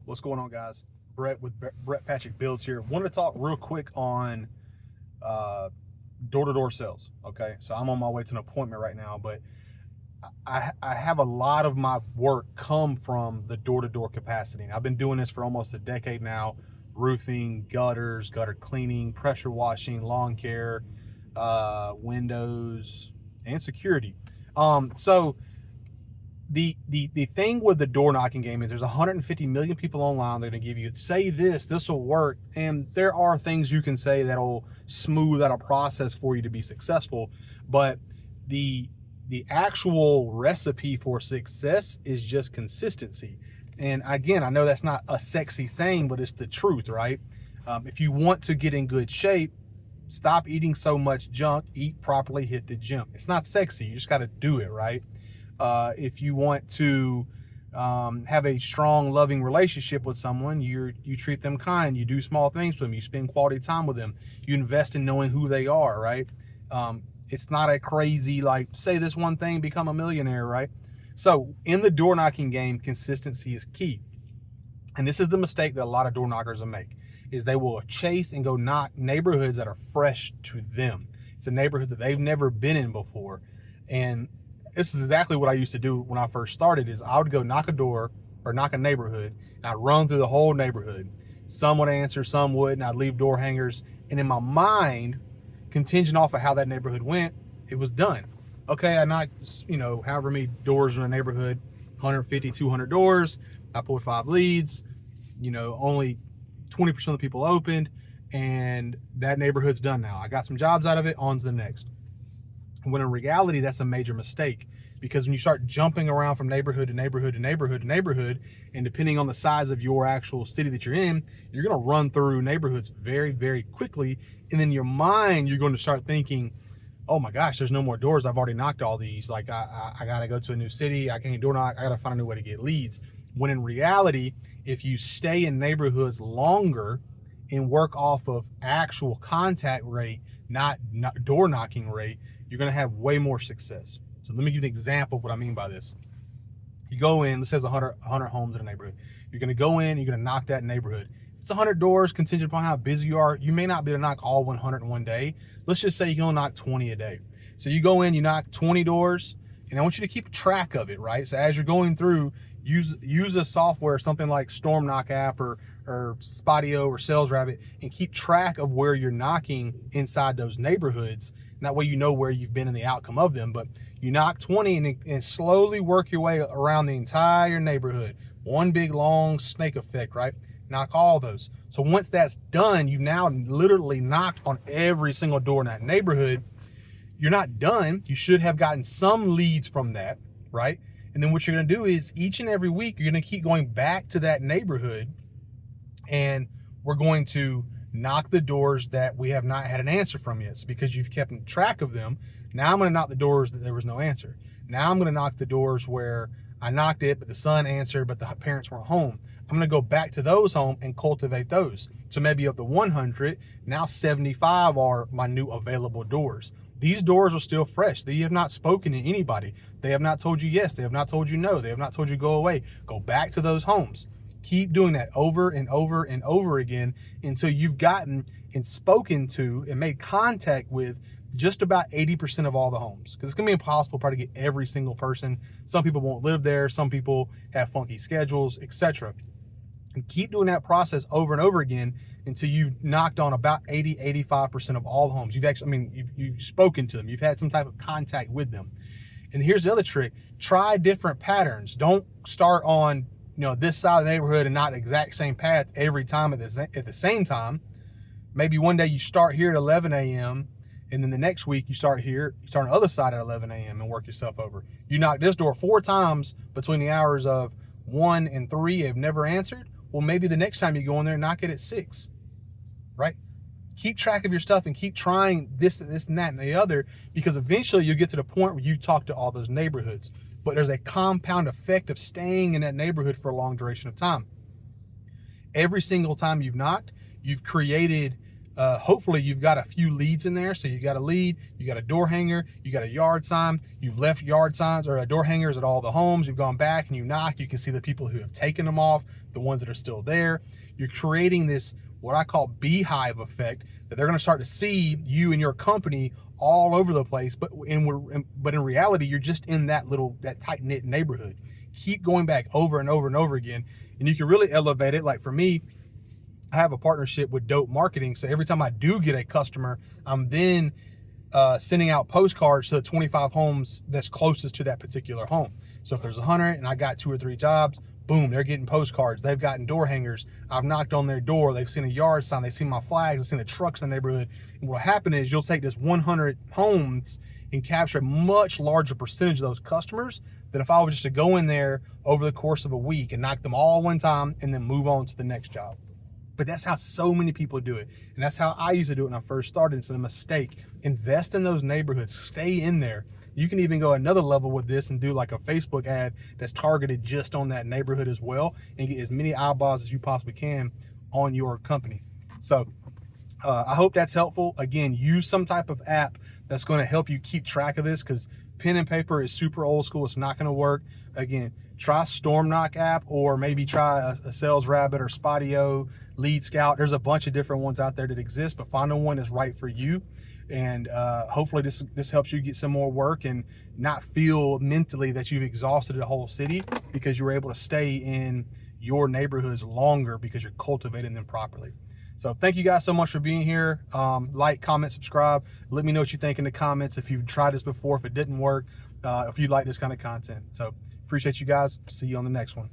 What's going on, guys? Brett with Brett Patrick Builds here. Wanted to talk real quick on uh, door-to-door sales. Okay, so I'm on my way to an appointment right now, but I have a lot of my work come from the door-to-door capacity. And I've been doing this for almost a decade now: roofing, gutters, gutter cleaning, pressure washing, lawn care, windows, and security. So the thing with the door knocking game is there's 150 million people online. They're going to give you, say this will work, and there are things you can say that'll smooth out a process for you to be successful, but the actual recipe for success is just consistency. And again, I know that's not a sexy saying, but it's the truth, right? If you want to get in good shape, stop eating so much junk, eat properly, hit the gym. It's not sexy, you just got to do it, right? If you want to have a strong, loving relationship with someone, you treat them kind, you do small things for them, you spend quality time with them, you invest in knowing who they are, right? It's not a crazy, like, say this one thing, become a millionaire, right? So in the door knocking game, consistency is key. And this is the mistake that a lot of door knockers will make, is they will chase and go knock neighborhoods that are fresh to them. It's a neighborhood that they've never been in before. And this is exactly what I used to do when I first started. Is I would go knock a door or knock a neighborhood, and I'd run through the whole neighborhood. Some would answer, some wouldn't. I'd leave door hangers, and in my mind, contingent off of how that neighborhood went, it was done. Okay, I knocked, however many doors in a neighborhood, 150, 200 doors. I pulled 5 leads. Only 20% of the people opened, and that neighborhood's done now. I got some jobs out of it, on to the next. When in reality, that's a major mistake, because when you start jumping around from neighborhood to neighborhood to neighborhood to neighborhood, and depending on the size of your actual city that you're in, you're going to run through neighborhoods very, very quickly. And in your mind, you're going to start thinking, oh my gosh, there's no more doors. I've already knocked all these. Like, I got to go to a new city. I can't door knock. I got to find a new way to get leads. When in reality, if you stay in neighborhoods longer and work off of actual contact rate, not door knocking rate, you're going to have way more success. So let me give you an example of what I mean by this. You go in, let's say there's 100 homes in a neighborhood. You're going to go in, you're going to knock that neighborhood. If it's 100 doors, contingent upon how busy you are, you may not be able to knock all 100 in one day. Let's just say you can only knock 20 a day. So you go in, you knock 20 doors, and I want you to keep track of it, right? So as you're going through, use a software, something like StormK app or Spotio or Sales Rabbit, and keep track of where you're knocking inside those neighborhoods. And that way you know where you've been and the outcome of them. But you knock 20 and slowly work your way around the entire neighborhood. One big long snake effect, right? Knock all those. So once that's done, you've now literally knocked on every single door in that neighborhood. You're not done. You should have gotten some leads from that, right? And then what you're going to do is each and every week, you're going to keep going back to that neighborhood, and we're going to knock the doors that we have not had an answer from yet. So because you've kept track of them, now I'm going to knock the doors that there was no answer. Now I'm going to knock the doors where I knocked it, but the son answered, but the parents weren't home. I'm going to go back to those homes and cultivate those. So maybe of the 100, now 75 are my new available doors. These doors are still fresh. They have not spoken to anybody. They have not told you yes. They have not told you no. They have not told you go away. Go back to those homes. Keep doing that over and over and over again until you've gotten and spoken to and made contact with just about 80% of all the homes. Because it's going to be impossible probably to get every single person. Some people won't live there. Some people have funky schedules, etc. And keep doing that process over and over again until you've knocked on about 85% of all the homes. You've spoken to them. You've had some type of contact with them. And here's the other trick. Try different patterns. Don't start on this side of the neighborhood and not the exact same path every time at the same time. Maybe one day you start here at 11 a.m. and then the next week you start here, you start on the other side at 11 a.m. and work yourself over. You knock this door 4 times between the hours of 1 and 3, have never answered. Well, maybe the next time you go in there, knock it at 6, right? Keep track of your stuff and keep trying this and that and the other, because eventually you'll get to the point where you talk to all those neighborhoods. But there's a compound effect of staying in that neighborhood for a long duration of time. Every single time you've knocked, you've created Hopefully you've got a few leads in there. So you got a lead, you got a door hanger, you got a yard sign, you've left yard signs or door hangers at all the homes, you've gone back and you knock, you can see the people who have taken them off, the ones that are still there. You're creating this, what I call beehive effect, that they're going to start to see you and your company all over the place. But in reality, you're just in that tight knit neighborhood. Keep going back over and over and over again. And you can really elevate it. Like for me, I have a partnership with Dope Marketing. So every time I do get a customer, I'm then sending out postcards to the 25 homes that's closest to that particular home. So if there's 100 and I got 2 or 3 jobs, boom, they're getting postcards. They've gotten door hangers. I've knocked on their door. They've seen a yard sign. They've seen my flags. They've seen the trucks in the neighborhood. And what'll happen is you'll take this 100 homes and capture a much larger percentage of those customers than if I was just to go in there over the course of a week and knock them all one time and then move on to the next job. But that's how so many people do it. And that's how I used to do it when I first started. It's a mistake. Invest in those neighborhoods. Stay in there. You can even go another level with this and do like a Facebook ad that's targeted just on that neighborhood as well and get as many eyeballs as you possibly can on your company. So I hope that's helpful. Again, use some type of app that's going to help you keep track of this, because pen and paper is super old school. It's not going to work. Again, try StormK app, or maybe try a Sales Rabbit or Spotio, Lead Scout. There's a bunch of different ones out there that exist, but find the one that's right for you. And hopefully this helps you get some more work and not feel mentally that you've exhausted the whole city, because you were able to stay in your neighborhoods longer because you're cultivating them properly. So thank you guys so much for being here. Like, comment, subscribe. Let me know what you think in the comments if you've tried this before, if it didn't work, if you like this kind of content. So appreciate you guys. See you on the next one.